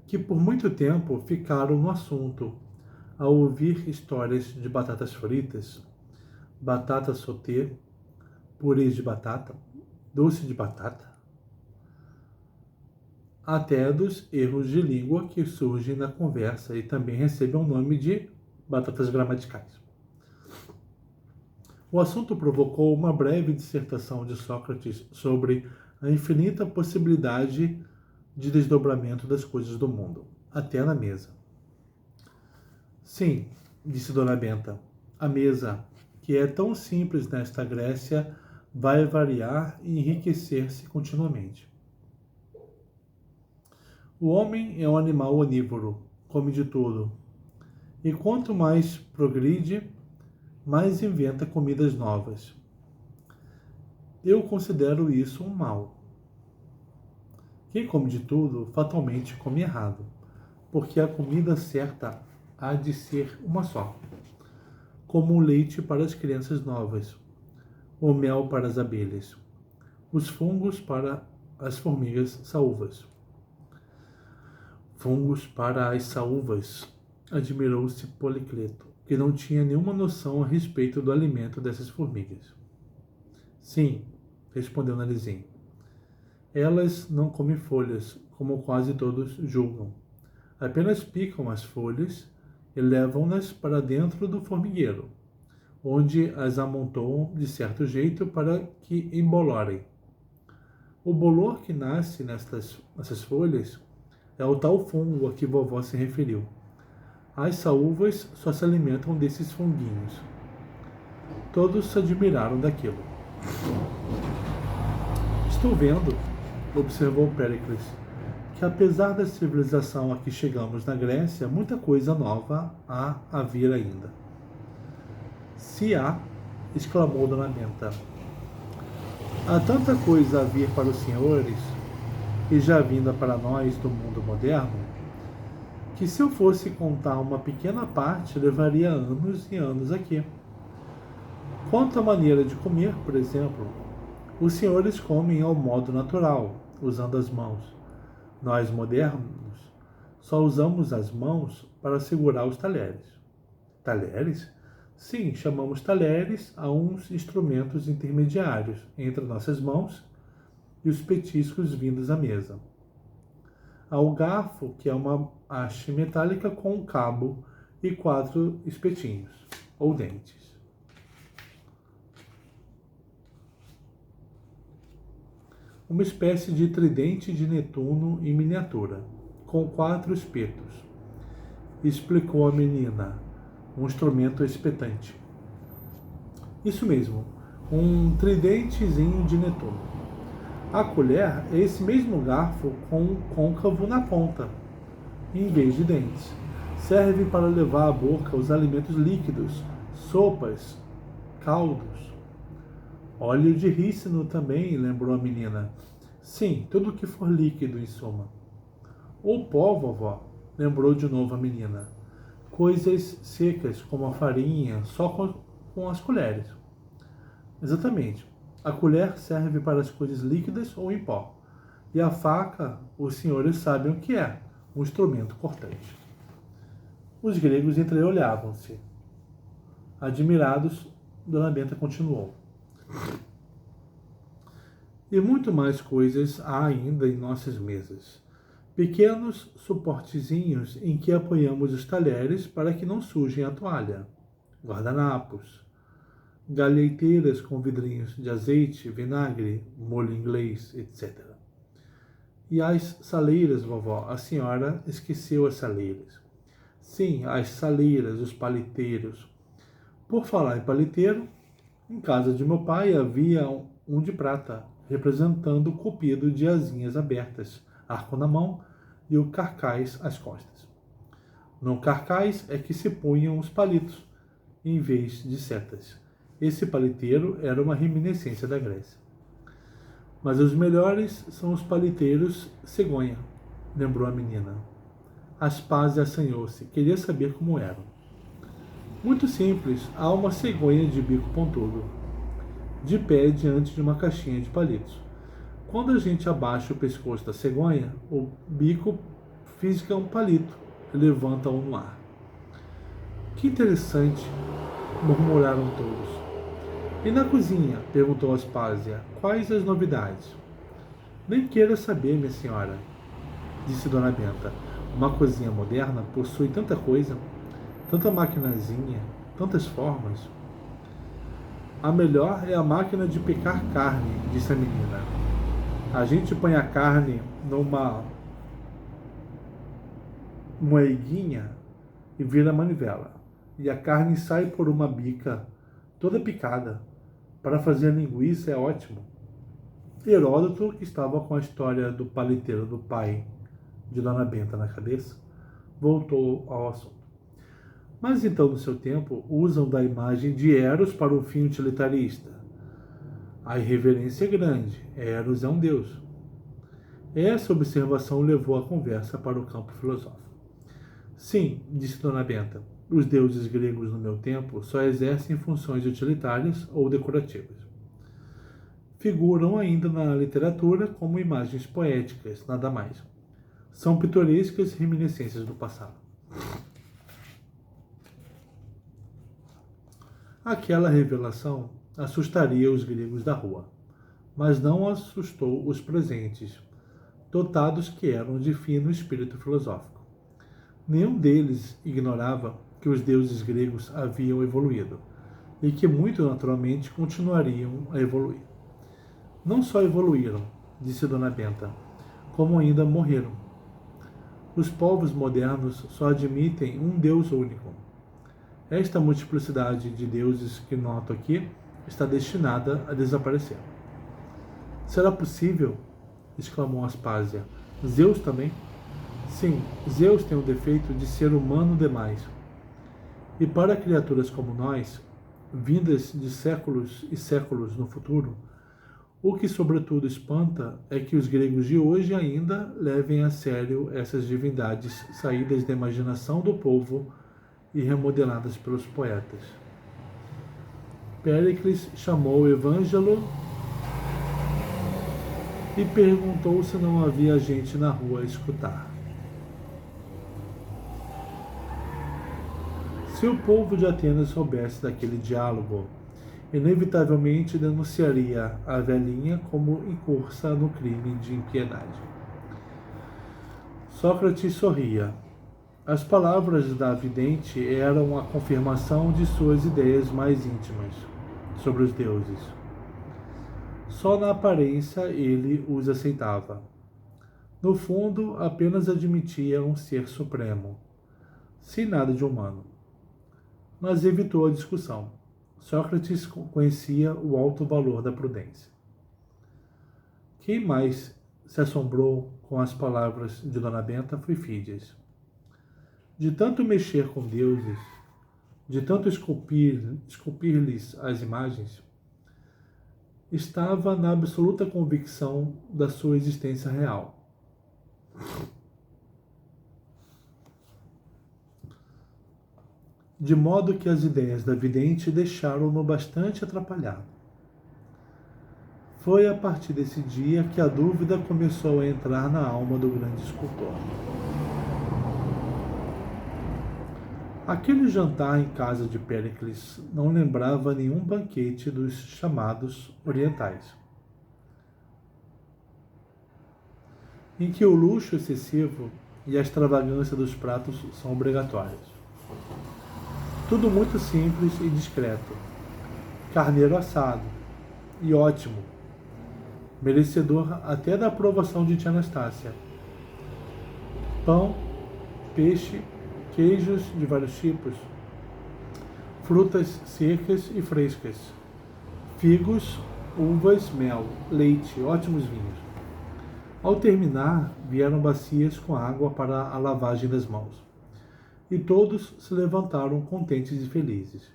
que por muito tempo ficaram no assunto ao ouvir histórias de batatas fritas, batata sauté, purês de batata, doce de batata, até dos erros de língua que surgem na conversa e também recebem o nome de batatas gramaticais. O assunto provocou uma breve dissertação de Sócrates sobre a infinita possibilidade de desdobramento das coisas do mundo, até na mesa. Sim, disse Dona Benta, a mesa, que é tão simples nesta Grécia, vai variar e enriquecer-se continuamente. O homem é um animal onívoro, come de tudo, e quanto mais progride, mais inventa comidas novas. Eu considero isso um mal. Quem come de tudo, fatalmente come errado, porque a comida certa há de ser uma só, como o leite para as crianças novas, o mel para as abelhas, os fungos para as formigas saúvas. Fungos para as saúvas, admirou-se Policleto, que não tinha nenhuma noção a respeito do alimento dessas formigas. Sim, respondeu Narizinho. Elas não comem folhas, como quase todos julgam. Apenas picam as folhas e levam-nas para dentro do formigueiro, onde as amontoam de certo jeito para que embolorem. O bolor que nasce nessas folhas é o tal fungo a que vovó se referiu. As saúvas só se alimentam desses funguinhos. Todos se admiraram daquilo. Estou vendo, observou Péricles, que apesar da civilização a que chegamos na Grécia, muita coisa nova há a vir ainda. Se há, exclamou Dona Benta. Há tanta coisa a vir para os senhores, e já vinda para nós do mundo moderno, que se eu fosse contar uma pequena parte, levaria anos e anos aqui. Quanto à maneira de comer, por exemplo, os senhores comem ao modo natural, usando as mãos, Nós, modernos, só usamos as mãos para segurar os talheres. Talheres? Sim, chamamos talheres a uns instrumentos intermediários entre nossas mãos e os petiscos vindos à mesa. Há o garfo, que é uma haste metálica com um cabo e 4 espetinhos, ou dentes. Uma espécie de tridente de Netuno em miniatura, com 4 espetos, explicou a menina, um instrumento espetante. Isso mesmo, um tridentezinho de Netuno. A colher é esse mesmo garfo com um côncavo na ponta, em vez de dentes. Serve para levar à boca os alimentos líquidos, sopas, caldos. Óleo de rícino também, lembrou a menina. Sim, tudo que for líquido, em suma. Ou pó, vovó, lembrou de novo a menina. Coisas secas, como a farinha, só com as colheres. Exatamente. A colher serve para as coisas líquidas ou em pó. E a faca, os senhores sabem o que é, um instrumento cortante. Os gregos entreolhavam-se. Admirados, Dona Benta continuou. E muito mais coisas há ainda em nossas mesas. Pequenos suportezinhos em que apoiamos os talheres para que não sujem a toalha. Guardanapos. Galheiteiras com vidrinhos de azeite, vinagre, molho inglês, etc. E as saleiras, vovó, a senhora esqueceu as saleiras. Sim, as saleiras, os paliteiros. Por falar em paliteiro, em casa de meu pai havia um de prata, representando o cupido de asinhas abertas, arco na mão e o carcaz às costas. No carcaz é que se punham os palitos, em vez de setas. Esse paliteiro era uma reminiscência da Grécia. Mas os melhores são os paliteiros cegonha, lembrou a menina. Aspásia assanhou-se, queria saber como eram. Muito simples, há uma cegonha de bico pontudo, de pé diante de uma caixinha de palitos. Quando a gente abaixa o pescoço da cegonha, o bico fisga um palito e levanta-o no ar. Que interessante, murmuraram todos. E na cozinha? Perguntou Aspásia. Quais as novidades? Nem queira saber, minha senhora, disse Dona Benta. Uma cozinha moderna possui tanta coisa, tanta maquinazinha, tantas formas. A melhor é a máquina de picar carne, disse a menina. A gente põe a carne numa moeguinha e vira manivela. E a carne sai por uma bica toda picada. Para fazer linguiça é ótimo. Heródoto, que estava com a história do paliteiro do pai de Dona Benta na cabeça, voltou ao assunto. Mas então, no seu tempo, usam da imagem de Eros para um fim utilitarista. A irreverência é grande. Eros é um deus. Essa observação levou a conversa para o campo filosófico. Sim, disse Dona Benta, os deuses gregos no meu tempo só exercem funções utilitárias ou decorativas. Figuram ainda na literatura como imagens poéticas, nada mais. São pitorescas reminiscências do passado. Aquela revelação assustaria os gregos da rua, mas não assustou os presentes, dotados que eram de fino espírito filosófico. Nenhum deles ignorava que os deuses gregos haviam evoluído e que muito naturalmente continuariam a evoluir. Não só evoluíram, disse Dona Benta, como ainda morreram. Os povos modernos só admitem um Deus único. Esta multiplicidade de deuses que noto aqui está destinada a desaparecer. Será possível? Exclamou Aspásia. Zeus também? Sim, Zeus tem o defeito de ser humano demais. E para criaturas como nós, vindas de séculos e séculos no futuro, o que sobretudo espanta é que os gregos de hoje ainda levem a sério essas divindades saídas da imaginação do povo e remodeladas pelos poetas. Péricles chamou o Evângelo e perguntou se não havia gente na rua a escutar. Se o povo de Atenas soubesse daquele diálogo, inevitavelmente denunciaria a velhinha como incursa no crime de impiedade. Sócrates sorria. As palavras da vidente eram a confirmação de suas ideias mais íntimas sobre os deuses. Só na aparência ele os aceitava. No fundo, apenas admitia um ser supremo, sem nada de humano. Mas evitou a discussão. Sócrates conhecia o alto valor da prudência. Quem mais se assombrou com as palavras de Dona Benta foi Fídias. De tanto mexer com deuses, de tanto esculpir-lhes as imagens, estava na absoluta convicção da sua existência real. De modo que as ideias da vidente deixaram-no bastante atrapalhado. Foi a partir desse dia que a dúvida começou a entrar na alma do grande escultor. Aquele jantar em casa de Péricles não lembrava nenhum banquete dos chamados orientais, em que o luxo excessivo e a extravagância dos pratos são obrigatórios. Tudo muito simples e discreto. Carneiro assado, e ótimo, merecedor até da aprovação de tia Anastácia. Pão, peixe, queijos de vários tipos, frutas secas e frescas, figos, uvas, mel, leite, ótimos vinhos. Ao terminar, vieram bacias com água para a lavagem das mãos, e todos se levantaram contentes e felizes.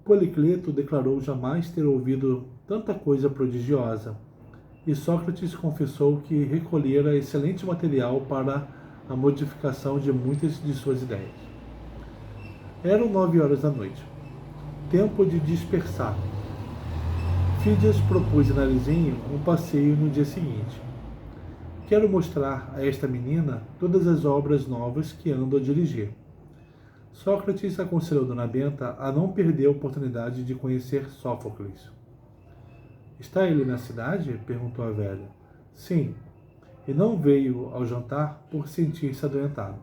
Policleto declarou jamais ter ouvido tanta coisa prodigiosa, e Sócrates confessou que recolhera excelente material para a modificação de muitas de suas ideias. Eram 9 horas da noite. Tempo de dispersar. Fídias propôs a Narizinho um passeio no dia seguinte. Quero mostrar a esta menina todas as obras novas que ando a dirigir. Sócrates aconselhou Dona Benta a não perder a oportunidade de conhecer Sófocles. Está ele na cidade? Perguntou a velha. Sim, e não veio ao jantar por sentir-se adoentado.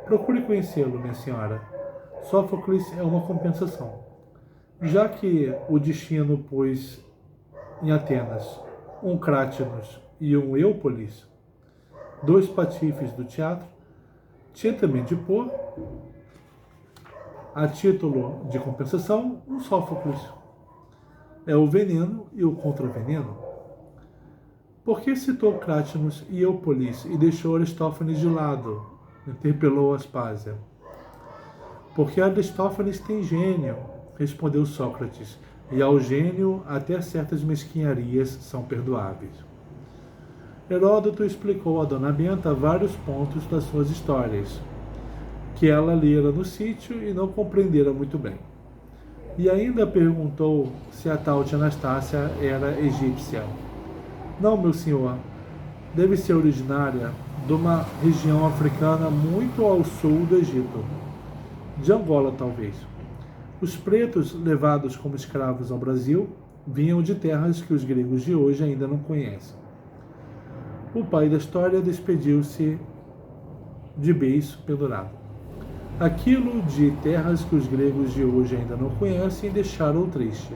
Procure conhecê-lo, minha senhora. Sófocles é uma compensação. Já que o destino pôs em Atenas um Crátinos e um Eupolis, 2 patifes do teatro, tinha também de pôr, a título de compensação, um Sófocles. É o veneno e o contraveneno. Por que citou Crátinos e Eupolis e deixou Aristófanes de lado? Interpelou Aspásia. Porque Aristófanes tem gênio, respondeu Sócrates, e ao gênio até certas mesquinharias são perdoáveis. Heródoto explicou a Dona Benta vários pontos das suas histórias, que ela lera no sítio e não compreendera muito bem. E ainda perguntou se a tal de Anastácia era egípcia. Não, meu senhor, deve ser originária de uma região africana muito ao sul do Egito, de Angola talvez. Os pretos levados como escravos ao Brasil vinham de terras que os gregos de hoje ainda não conhecem. O pai da história despediu-se de beiço pendurado. Aquilo de terras que os gregos de hoje ainda não conhecem deixaram-o triste.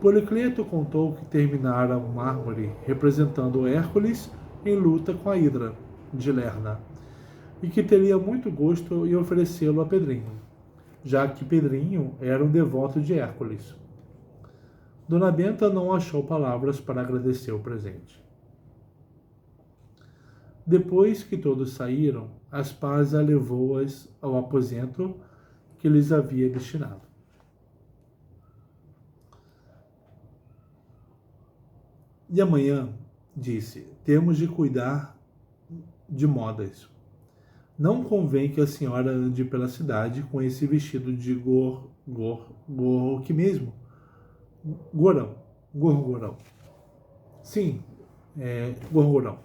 Policleto contou que terminara um mármore representando Hércules em luta com a Hidra de Lerna, e que teria muito gosto em oferecê-lo a Pedrinho, já que Pedrinho era um devoto de Hércules. Dona Benta não achou palavras para agradecer o presente. Depois que todos saíram, Aspásia levou-as ao aposento que lhes havia destinado. E amanhã, disse, temos de cuidar de modas. Não convém que a senhora ande pela cidade com esse vestido de que mesmo? Gorão. Sim, Gorgorão,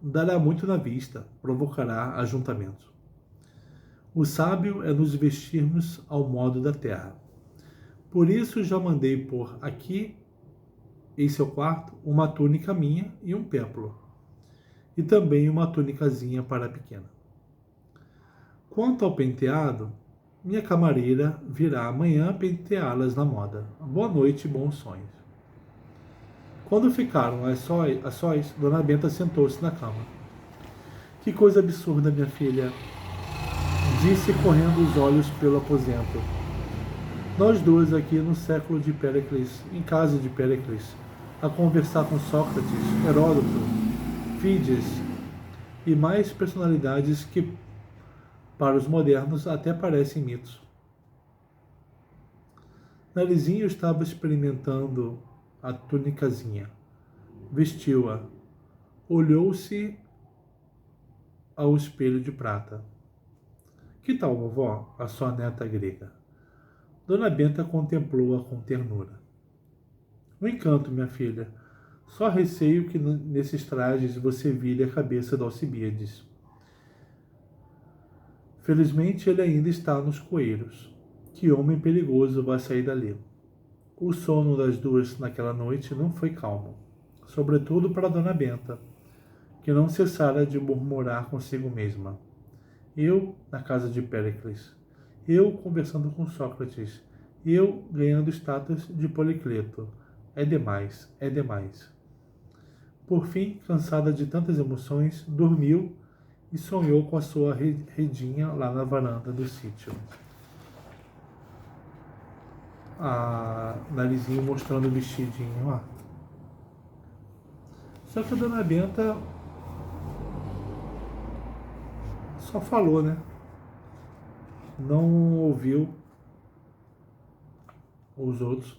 dará muito na vista, provocará ajuntamento. O sábio é nos vestirmos ao modo da terra. Por isso já mandei pôr aqui, em seu quarto, uma túnica minha e um péplo, e também uma tunicazinha para a pequena. Quanto ao penteado, minha camareira virá amanhã penteá-las na moda. Boa noite e bons sonhos. Quando ficaram a sós, Dona Benta sentou-se na cama. Que coisa absurda, minha filha, disse correndo os olhos pelo aposento. Nós duas aqui no século de Péricles, em casa de Péricles, a conversar com Sócrates, Heródoto, Fídias e mais personalidades que para os modernos até parecem mitos. Narizinho estava experimentando a tunicazinha. Vestiu-a. Olhou-se ao espelho de prata. Que tal, vovó, a sua neta grega? Dona Benta contemplou-a com ternura. Um encanto, minha filha. Só receio que nesses trajes você vire a cabeça do Alcibiades. Felizmente ele ainda está nos coeiros. Que homem perigoso vai sair dali? O sono das duas naquela noite não foi calmo, sobretudo para Dona Benta, que não cessara de murmurar consigo mesma. Eu na casa de Péricles, eu conversando com Sócrates, eu ganhando status de Policleto. É demais, é demais. Por fim, cansada de tantas emoções, dormiu e sonhou com a sua redinha lá na varanda do sítio. A Narizinho mostrando o vestidinho lá. Só que a Dona Benta só falou, né? Não ouviu os outros.